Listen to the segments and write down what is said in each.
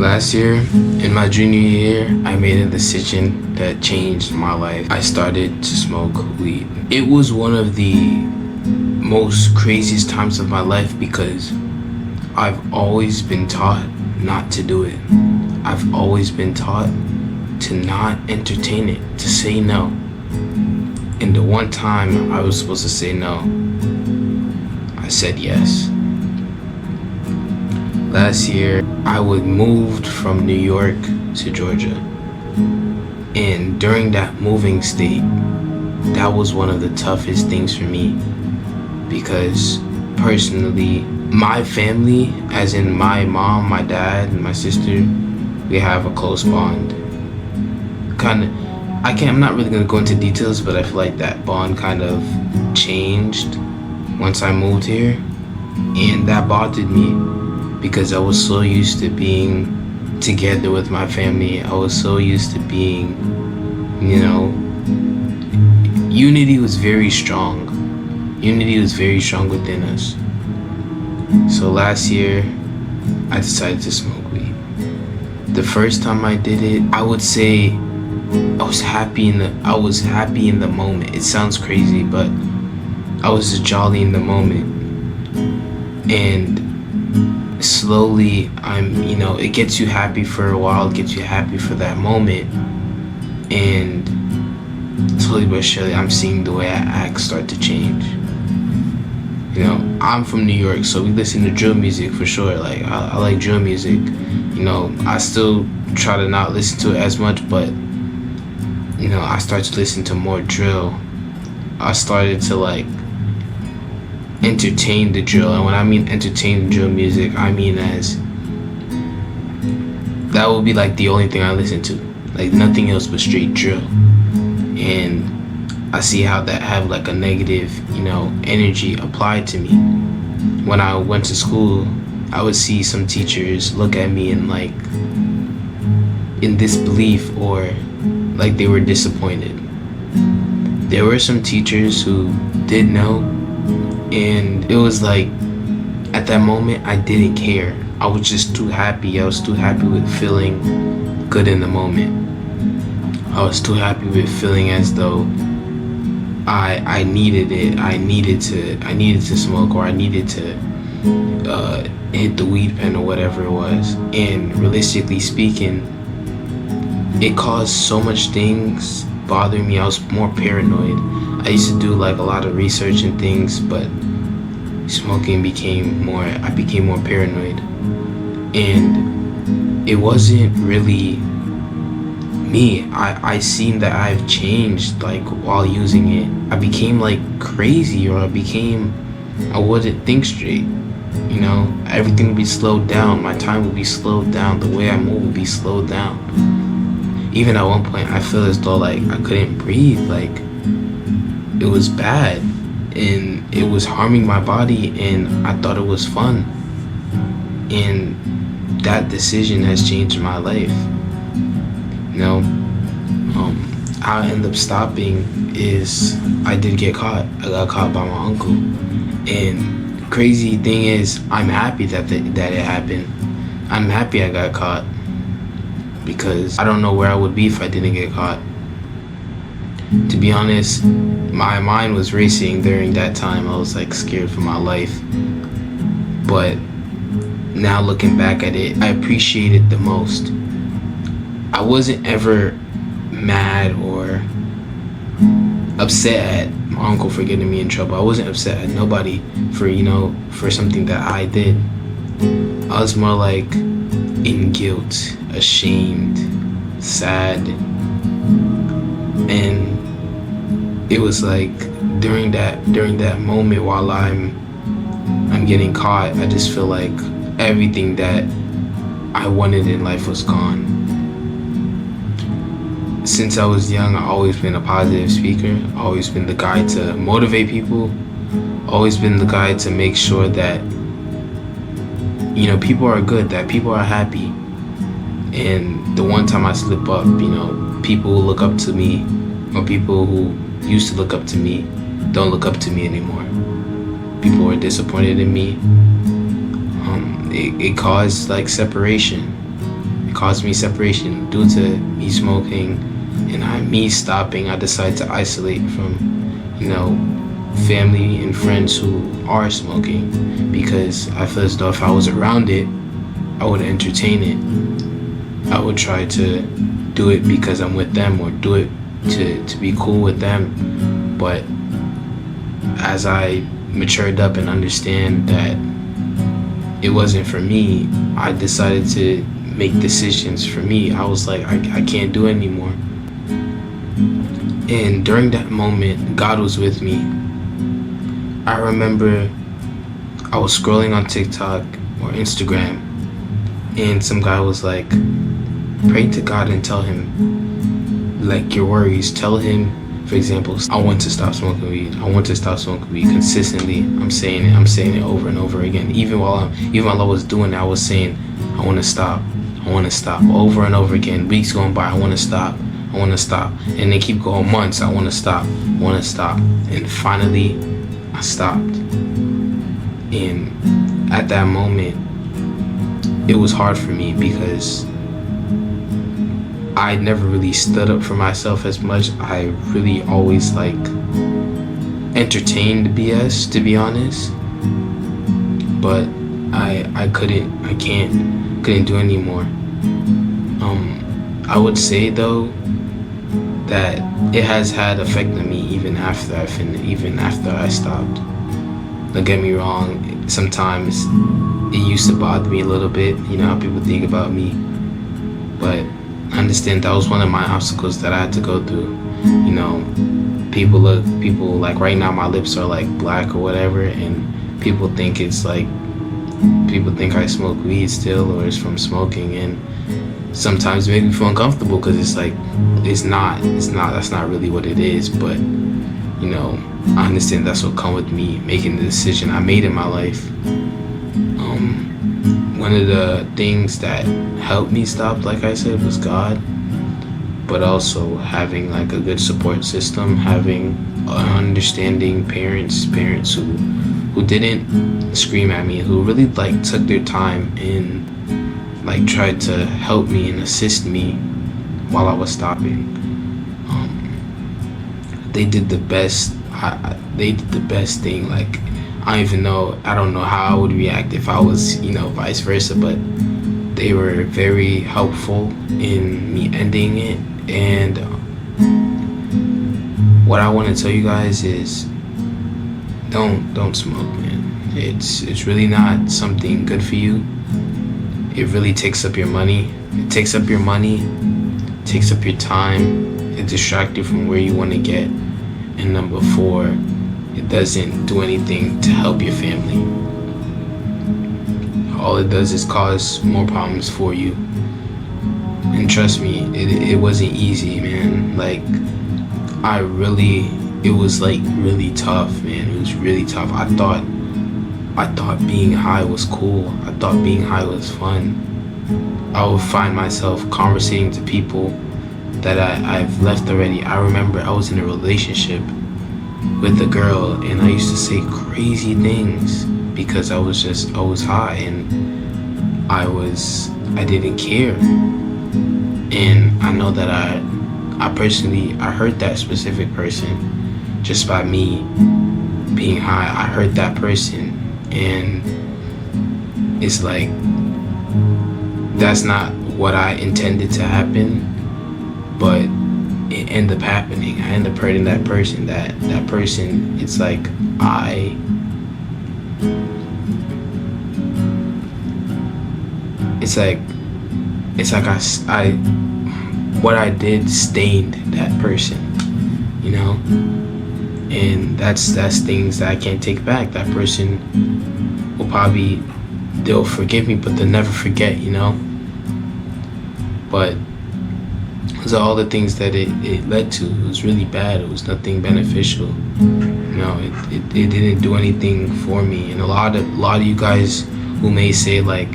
Last year, in my junior year, I made a decision that changed my life. I started to smoke weed. It was one of the most craziest times of my life because I've always been taught not to do it. I've always been taught to not entertain it, to say no. And the one time I was supposed to say no, I said yes. Last year, I was moved from New York to Georgia. And during that moving state, that was one of the toughest things for me because personally, my family, as in my mom, my dad, and my sister, we have a close bond. I'm not really gonna go into details, but I feel like that bond kind of changed once I moved here. And that bothered me because I was so used to being together with my family. I was so used to being, unity was very strong. Unity was very strong within us. So last year, I decided to smoke weed. The first time I did it, I would say I was happy in the moment. It sounds crazy, but I was just jolly in the moment. And slowly it gets you happy for a while, it gets you happy for that moment, and slowly but surely I'm seeing the way I act start to change. I'm from New York, so we listen to drill music for sure. Like I like drill music. I still try to not listen to it as much, but I started to listen to more drill. I started to entertain the drill, and when I mean entertain drill music, I mean as that would be the only thing I listen to, nothing else but straight drill. And I see how that have a negative energy applied to me. When I went to school, I would see some teachers look at me and in disbelief, or they were disappointed. There were some teachers who did know, and it was at that moment I didn't care. I was just too happy. I was too happy with feeling good in the moment. I was too happy with feeling as though I needed it. I needed to smoke, or I needed to hit the weed pen or whatever it was. And realistically speaking, it caused so much things bothering me. I was more paranoid. I used to do a lot of research and things, but smoking I became more paranoid. And it wasn't really me. I seen that I've changed while using it. I became crazy, or I wouldn't think straight. Everything would be slowed down. My time would be slowed down. The way I move would be slowed down. Even at one point, I feel as though I couldn't breathe. It was bad, and it was harming my body, and I thought it was fun. And that decision has changed my life. How I ended up stopping is I did get caught. I got caught by my uncle. And the crazy thing is, I'm happy that it happened. I'm happy I got caught because I don't know where I would be if I didn't get caught. To be honest, my mind was racing during that time. I was scared for my life. But now looking back at it, I appreciate it the most. I wasn't ever mad or upset at my uncle for getting me in trouble. I wasn't upset at nobody for something that I did. I was more in guilt, ashamed, sad. And it was during that moment while I'm getting caught, I just feel everything that I wanted in life was gone. Since I was young, I've always been a positive speaker, always been the guy to motivate people, always been the guy to make sure that people are good, that people are happy. And the one time I slip up, people who look up to me, or people who used to look up to me, don't look up to me anymore. People were disappointed in me. It caused separation. It caused me separation due to me smoking, and me stopping. I decided to isolate from, you know, family and friends who are smoking, because I feel as though if I was around it, I would entertain it. I would try to do it because I'm with them, or do it to be cool with them. But as I matured up and understand that it wasn't for me, I decided to make decisions for me. I was like, I can't do it anymore. And during that moment, God was with me. I remember I was scrolling on TikTok or Instagram, and some guy was like, pray to God and tell him, like, your worries. Tell him, for example, I want to stop smoking weed. I want to stop smoking weed consistently. I'm saying it over and over again. Even while I was doing it, I was saying, I want to stop. I want to stop, over and over again. Weeks going by, I want to stop. I want to stop. And they keep going months. I want to stop. I want to stop. And finally, I stopped. And at that moment, it was hard for me because I never really stood up for myself as much. I really always like entertained BS, to be honest. But I couldn't do anymore. I would say though that it has had effect on me even after I stopped. Don't get me wrong, sometimes it used to bother me a little bit, you know, how people think about me. But I understand that was one of my obstacles that I had to go through. You know, people like right now my lips are like black or whatever, and people think I smoke weed still, or it's from smoking, and sometimes it makes me feel uncomfortable because it's like that's not really what it is. But you know, I understand that's what come with me making the decision I made in my life. One of the things that helped me stop, like I said, was God, but also having like a good support system, having understanding parents who didn't scream at me, who really like took their time and like tried to help me and assist me while I was stopping. They did the best. They did the best thing. Like, I don't know how I would react if I was, you know, vice versa, but they were very helpful in me ending it. And what I want to tell you guys is don't smoke, man. It's really not something good for you. It really takes up your money. It takes up your time. It distracts you from where you want to get. And number 4, it doesn't do anything to help your family. All it does is cause more problems for you. And trust me, it wasn't easy, man. Like, it was like really tough, man. It was really tough. I thought being high was cool. I thought being high was fun. I would find myself conversating to people that I've left already. I remember I was in a relationship with a girl, and I used to say crazy things because I was high, and I didn't care. And I know that I personally hurt that specific person just by me being high. I hurt that person, and it's like that's not what I intended to happen, but it ended up happening. I ended up hurting that person. That person, it's like what I did stained that person, you know? And that's things that I can't take back. That person will they'll forgive me, but they'll never forget, you know? But those are all the things that it led to. It was really bad. It was nothing beneficial. You know, it didn't do anything for me. And a lot of you guys who may say like,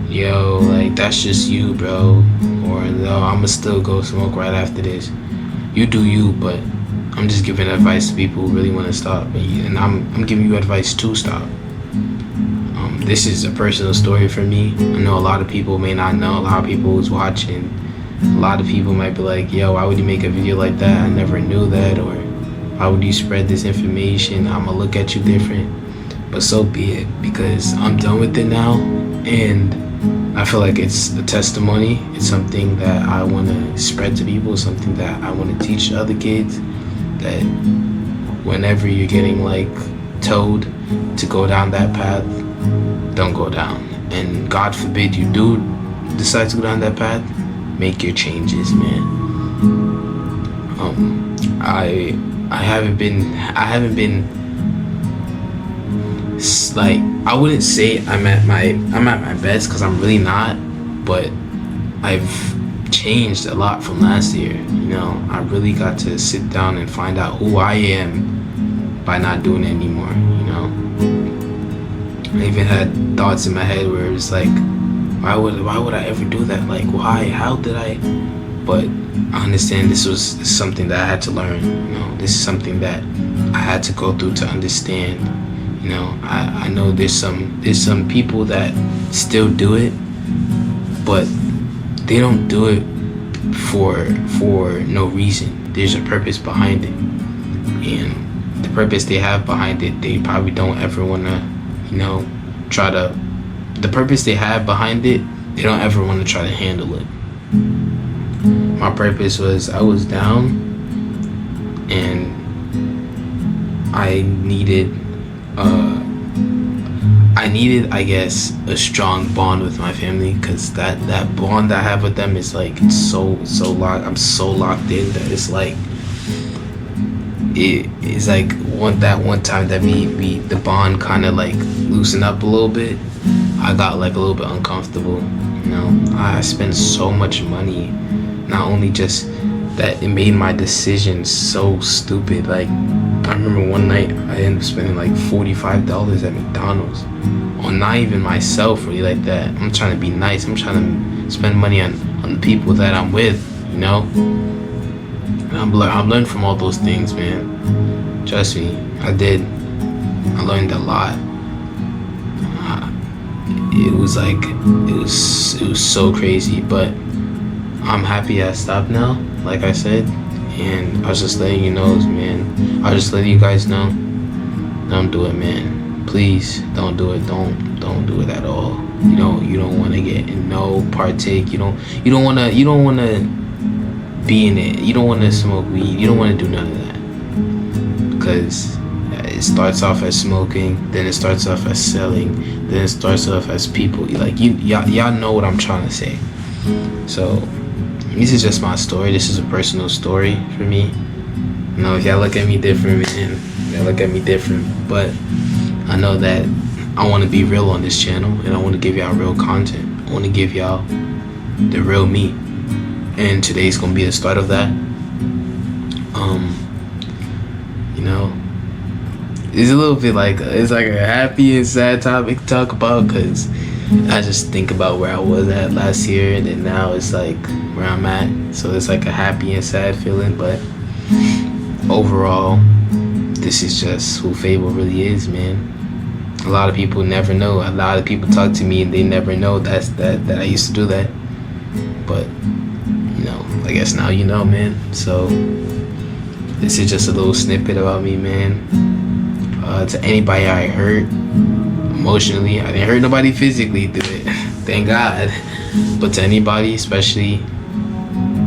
yo, like that's just you, bro, or no, I'ma still go smoke right after this. You do you, but I'm just giving advice to people who really want to stop, and I'm giving you advice to stop. this is a personal story for me. I know a lot of people may not know. A lot of people who's watching, a lot of people might be like, yo, why would you make a video like that? I never knew that. Or why would you spread this information? I'm gonna look at you different. But so be it, because I'm done with it now, and I feel like it's a testimony. It's something that I want to spread to people, something that I want to teach other kids, that whenever you're getting like told to go down that path, don't go down. And God forbid you do decide to go down that path, make your changes, man. I haven't been like, I wouldn't say I'm at my best, because I'm really not, but I've changed a lot from last year. You know, I really got to sit down and find out who I am by not doing it anymore. You know, I even had thoughts in my head where it was like, why would I ever do that? Like, why? How did I? But I understand this was something that I had to learn. You know, this is something that I had to go through to understand. You know, I know there's some people that still do it, but they don't do it for no reason. There's a purpose behind it, and the purpose they have behind it, they probably don't ever want to, you know, try to. The purpose they have behind it, they don't ever want to try to handle it. My purpose was, I was down, and I needed, I guess, a strong bond with my family, because that bond I have with them is like so locked. I'm so locked in that it's like, it's like one time that the bond kind of like loosened up a little bit. I got like a little bit uncomfortable. You know, I spent so much money. Not only just that, it made my decisions so stupid. Like, I remember one night I ended up spending like $45 at McDonald's on not even myself really like that. I'm trying to be nice. I'm trying to spend money on the people that I'm with, you know? And I've learned from all those things, man. Trust me, I did. I learned a lot. It was so crazy, but I'm happy I stopped now, like I said. And I was just letting you know, man. I was just letting you guys know, don't do it, man. Please don't do it. Don't do it at all. You don't want to get in no partake. You don't want to be in it. You don't want to smoke weed. You don't want to do none of that, because it starts off as smoking, then it starts off as selling, then it starts off as people. Like, y'all know what I'm trying to say. So this is just my story. This is a personal story for me. You know, if y'all look at me different, man, y'all look at me different. But I know that I want to be real on this channel, and I want to give y'all real content. I want to give y'all the real me. And today's going to be the start of that. You know, it's a little bit like, it's like a happy and sad topic to talk about, because I just think about where I was at last year, and then now it's like where I'm at. So it's like a happy and sad feeling, but overall, this is just who Fable really is, man. A lot of people never know. A lot of people talk to me and they never know that I used to do that. But, you know, I guess now you know, man. So this is just a little snippet about me, man. To anybody I hurt emotionally, I didn't hurt nobody physically through it, thank God. But to anybody, especially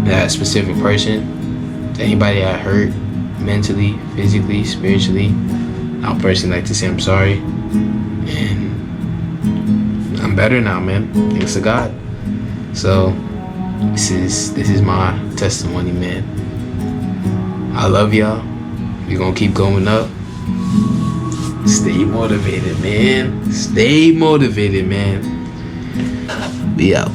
that specific person, to anybody I hurt mentally, physically, spiritually, I'll personally like to say I'm sorry. And I'm better now, man. Thanks to God. So this is my testimony, man. I love y'all. We're gonna keep going up. Stay motivated, man. Stay motivated, man. Be out.